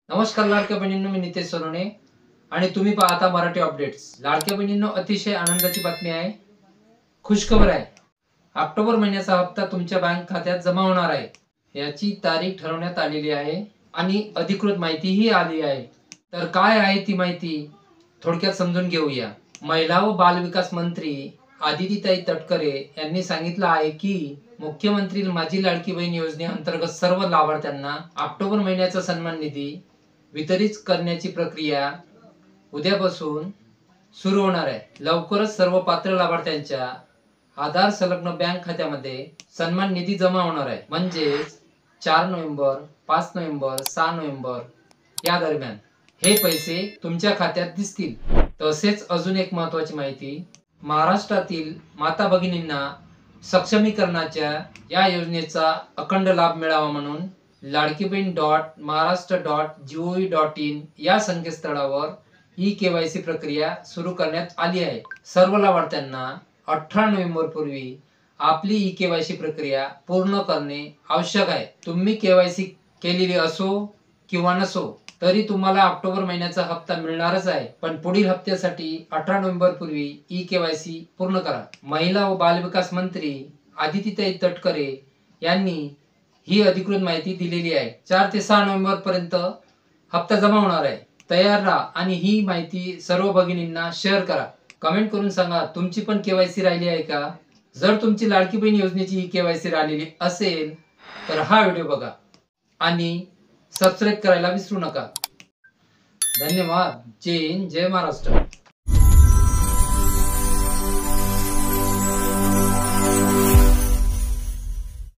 नमस्कार लाडक्या बहिणींनो, मी नितेश सोनवणे आणि तुम्ही पाहता मराठी अपडेट्स। लाडक्या बहिणींनो, अतिशय आनंदाची बातमी आहे, खुशखबर आहे। ऑक्टोबर महिन्याचा हप्ता तुमच्या बँक खात्यात जमा होणार आहे। याची तारीख ठरवण्यात आलेली आहे आणि अधिकृत माहितीही आली आहे। तर काय आहे ती माहिती थोडक्यात समजून घेऊया। महिला व बाल विकास मंत्री आदितीताई तटकरे यांनी सांगितलं आहे की मुख्यमंत्री माझी लाडकी बहीण योजनेअंतर्गत सर्व लाभार्थ्यांना ऑक्टोबर महिन्याचा सन्मान निधी वितरित करण्याची प्रक्रिया उद्यापासून सुरू होणार आहे। लवकरच सर्व पात्र लाभार्थ्यांच्या आधार संलग्न बँक खात्यामध्ये सन्मान निधी जमा होणार आहे। म्हणजे 4 नोव्हेंबर, 5 नोव्हेंबर, 6 नोव्हेंबर या दरम्यान हे पैसे तुमच्या खात्यात दिसतील। तसेच अजून एक महत्त्वाची माहिती, महाराष्ट्रातील माता भगिनींना सक्षमीकरणाच्या या योजनेचा अखंड लाभ मिळावा म्हणून ladkibin.maharashtra.gov.in या संकेतस्थळावर ई-केवायसी प्रक्रिया सुरू करण्यात आली आहे। सर्व लाभार्थ्यांना 18 नोव्हेंबर पूर्वी आपली ई-केवायसी प्रक्रिया पूर्ण करणे आवश्यक आहे। तुम्ही केवायसी केलेली असो किंवा नसो तरी तुम्हाला ऑक्टोबर महिन्याचा हप्ता मिळणारच आहे, पण पुढील हप्त्यासाठी 18 नोव्हेंबर पूर्वी ई-केवायसी पूर्ण करा। महिला व बाल विकास मंत्री आदितीताई तटकरे यांनी ही अधिकृत माहिती दिलेली आहे। 4 ते 6 नोव्हेंबर पर्यंत हप्ता जमा होणार आहे। तयार राहा आणि ही माहिती सर्व भगिनींना शेअर करा। कमेंट करून सांगा तुमची पण केवायसी राहिली आहे का। जर तुमची लाडकी बहीण योजनेची केवायसी राहिलेली असेल तर हा व्हिडिओ बघा आणि सबस्क्राइब करायला विसरू नका। धन्यवाद। जय हिंद, जय महाराष्ट्र।